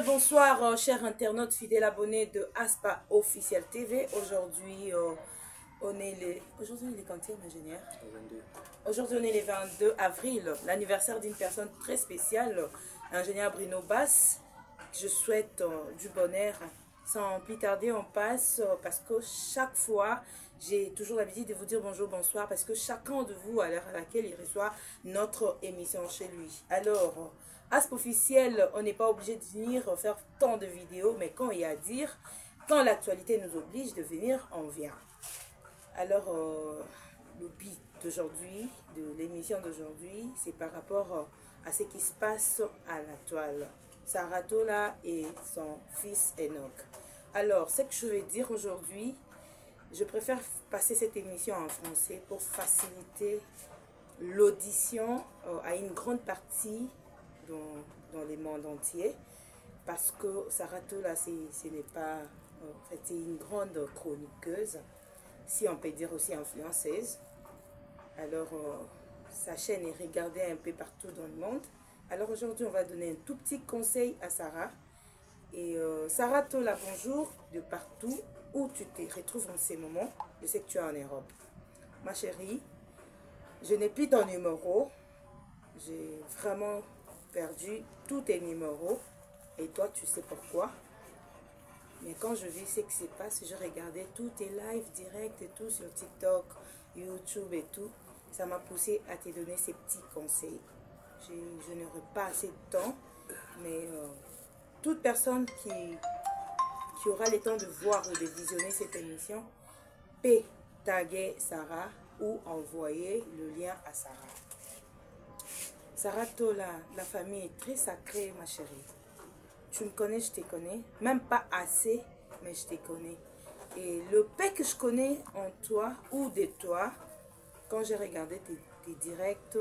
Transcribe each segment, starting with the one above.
bonsoir, chers internautes fidèles abonnés de Aspa Officiel TV. Aujourd'hui, Aujourd'hui, il est quand même ingénieur? Aujourd'hui, on est le 22 avril, l'anniversaire d'une personne très spéciale, ingénieur Bruno Bass. Je souhaite du bonheur. Sans plus tarder, on passe parce que chaque fois, j'ai toujours l'habitude de vous dire bonjour, bonsoir, parce que chacun de vous, à l'heure à laquelle il reçoit notre émission chez lui. Alors, Asp Officiel, on n'est pas obligé de venir faire tant de vidéos, mais quand il y a à dire, quand l'actualité nous oblige de venir, on vient. Alors, le but d'aujourd'hui, de l'émission d'aujourd'hui, c'est par rapport à ce qui se passe à la toile. Sarah Tola et son fils Enoch. Alors, ce que je vais dire aujourd'hui, je préfère passer cette émission en français pour faciliter l'audition à une grande partie dans le monde entier. Parce que Sarah Tola, ce n'est pas... en fait, c'est une grande chroniqueuse, si on peut dire aussi influenceuse. Alors, sa chaîne est regardée un peu partout dans le monde. Alors aujourd'hui, on va donner un tout petit conseil à Sarah. Et Sarah Tola, bonjour de partout où tu te retrouves en ces moments. Je sais que tu es en Europe. Ma chérie, je n'ai plus ton numéro. J'ai vraiment perdu tous tes numéros. Et toi, tu sais pourquoi. Mais quand je vis ce qui se passe, je regardais tous tes lives directs et tout sur TikTok, YouTube et tout. Ça m'a poussé à te donner ces petits conseils. Je n'aurai pas assez de temps, mais toute personne qui aura le temps de voir ou de visionner cette émission peut taguer Sarah ou envoyer le lien à Sarah. Sarah Tola, la famille est très sacrée, ma chérie. Tu me connais, je te connais. Même pas assez, mais je te connais. Et le peu que je connais en toi ou de toi, quand j'ai regardé tes directs,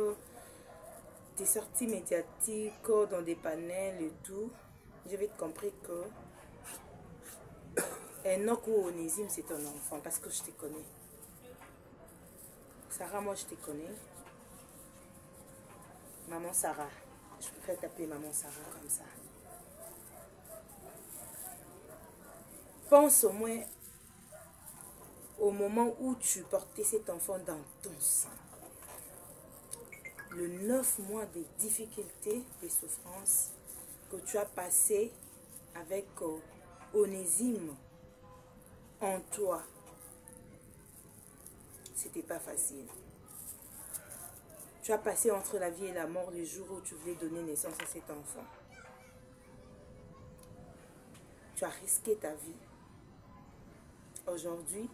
tes sorties médiatiques dans des panels et tout, j'avais compris que Enoch ou Onésime, c'est ton enfant parce que je te connais. Sarah, moi je te connais. Maman Sarah. Je préfère t'appeler Maman Sarah comme ça. Pense au moins au moment où tu portais cet enfant dans ton sein. Le 9 mois de difficultés, de souffrances que tu as passé avec Onésime en toi. C'était pas facile. Tu as passé entre la vie et la mort le jour où tu voulais donner naissance à cet enfant. Tu as risqué ta vie. Aujourd'hui,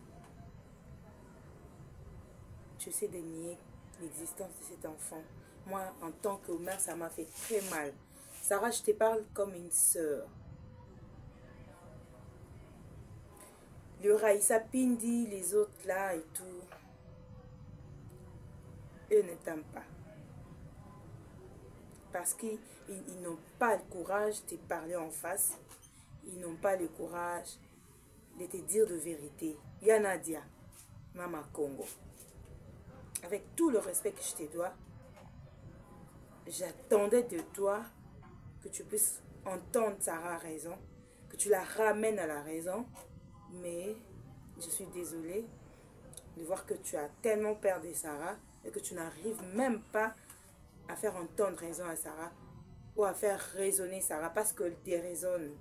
tu sais dénier l'existence de cet enfant. Moi, en tant que mère, ça m'a fait très mal. Sarah, je te parle comme une sœur. Le Raïssa Pindi, les autres là et tout, eux ne t'aiment pas. Parce qu'ils n'ont pas le courage de te parler en face. Ils n'ont pas le courage de te dire de vérité. Yanadia, Mama Congo. Avec tout le respect que je te dois, j'attendais de toi que tu puisses entendre Sarah à raison, que tu la ramènes à la raison. Mais je suis désolée de voir que tu as tellement perdu Sarah et que tu n'arrives même pas à faire entendre raison à Sarah ou à faire raisonner Sarah parce qu'elle déraisonne.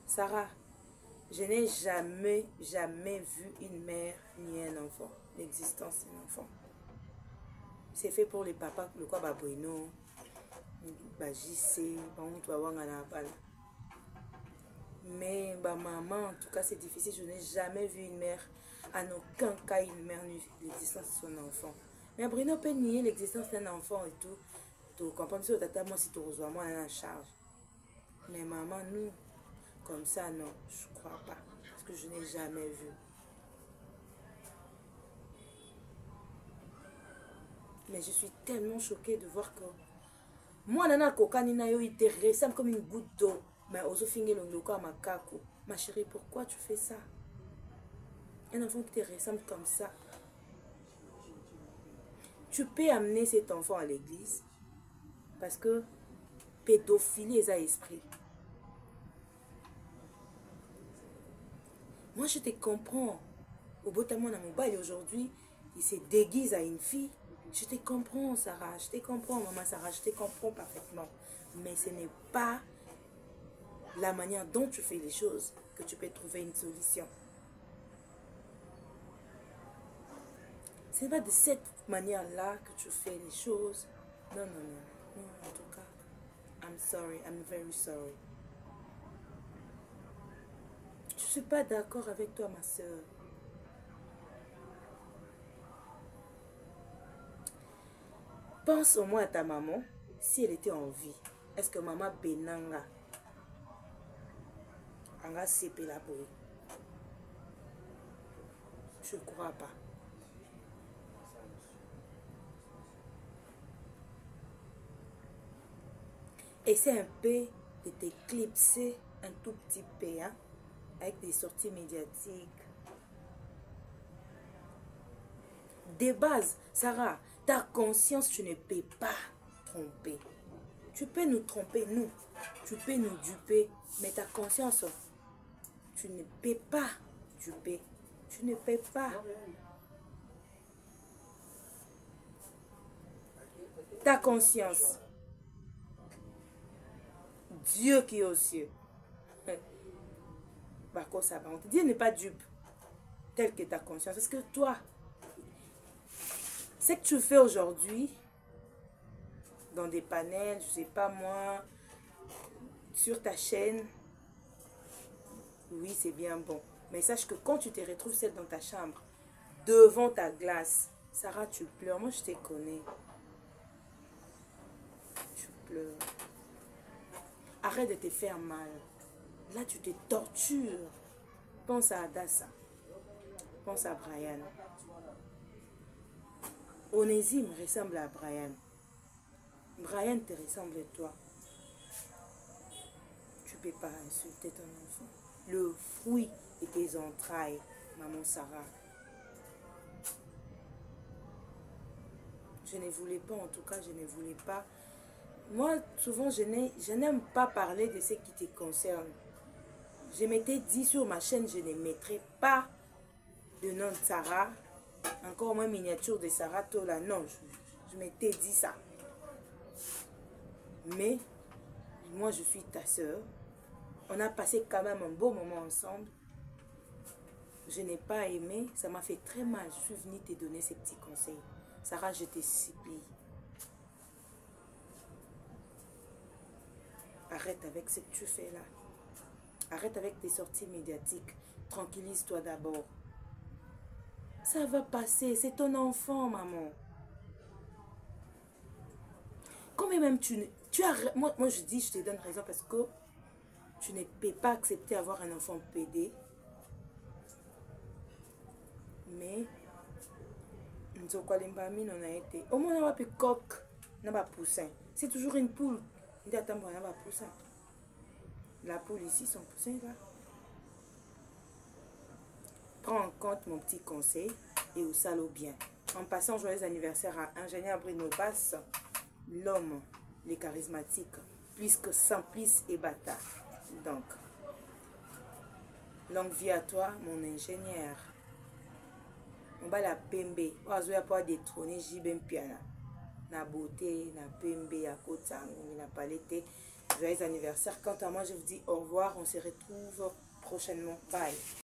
Sarah, je n'ai jamais vu une mère ni un enfant, l'existence d'un enfant. C'est fait pour les papas, le quoi babuino, bajissé, mais ma maman, en tout cas, c'est difficile. Je n'ai jamais vu une mère, en aucun cas, une mère nie l'existence de son enfant. Mais Bruno peut nier l'existence d'un enfant et tout. Tu comprends, si moi, si tu reçois moi, on a en charge. Mais maman, nous, comme ça, non, je ne crois pas. Parce que je n'ai jamais vu. Mais je suis tellement choquée de voir que moi, nana kokanina yo, il te ressemble comme une goutte d'eau. Mais ozo finge l'ongoko à ma kako. Ma chérie, pourquoi tu fais ça? Un enfant qui te ressemble comme ça. Tu peux amener cet enfant à l'église. Parce que pédophilie est à esprit. Moi, je te comprends. Au bout de mon mobile aujourd'hui, il se déguise à une fille. Je te comprends, Sarah. Je te comprends, maman Sarah. Je te comprends parfaitement. Mais ce n'est pas la manière dont tu fais les choses que tu peux trouver une solution. Ce n'est pas de cette manière-là que tu fais les choses. Non, non, non. Non, en tout cas, I'm sorry. I'm very sorry. Je ne suis pas d'accord avec toi, ma soeur. Pense au moins à ta maman, si elle était en vie. Est-ce que maman Benanga anga sepe la boue? Je ne crois pas. Essaie un peu de t'éclipser un tout petit peu, hein, avec des sorties médiatiques. De base, Sarah, ta conscience, tu ne peux pas tromper. Tu peux nous tromper, nous. Tu peux nous duper, mais ta conscience, tu ne peux pas duper. Tu ne peux pas. Ta conscience. Dieu qui est aux cieux. Dieu n'est pas dupe, tel que ta conscience. Parce que toi, ce que tu fais aujourd'hui, dans des panels, je sais pas moi, sur ta chaîne, oui, c'est bien bon. Mais sache que quand tu te retrouves seule dans ta chambre, devant ta glace, Sarah, tu pleures. Moi, je te connais. Tu pleures. Arrête de te faire mal. Là, tu te tortures. Pense à Adassa. Pense à Brian. Onésime ressemble à Brian. Brian te ressemble à toi. Tu ne peux pas insulter ton enfant. Le fruit de tes entrailles, maman Sarah. Je ne voulais pas, en tout cas, je ne voulais pas. Moi, souvent, je n'aime pas parler de ce qui te concerne. Je m'étais dit sur ma chaîne, je ne mettrai pas le nom de Sarah, encore moins miniature de Sarah Tola. Non, je m'étais dit ça. Mais, moi, je suis ta soeur. On a passé quand même un beau moment ensemble. Je n'ai pas aimé, ça m'a fait très mal. Je suis venue te donner ces petits conseils. Sarah, je te supplie. Arrête avec ce que tu fais là. Arrête avec tes sorties médiatiques. Tranquillise-toi d'abord. Ça va passer. C'est ton enfant, maman. Combien même tu as... Moi, je dis, je te donne raison parce que tu ne peux pas accepter avoir un enfant pédé. Mais... on a été. Au moins, on a pu coq. On a poussin. C'est toujours une poule. La poule ici, son poussin là. Prends en compte mon petit conseil et au salo bien. En passant joyeux anniversaire à ingénieur Bruno Bass, l'homme, les charismatiques, puisque Simplice et bâtard. Donc, longue vie à toi, mon ingénieur. On va la pembe. On va pas détrôner Jibem Piana. Na beauté, na pembe, à côté, na palette. Joyeux anniversaire. Quant à moi, je vous dis au revoir. On se retrouve prochainement. Bye.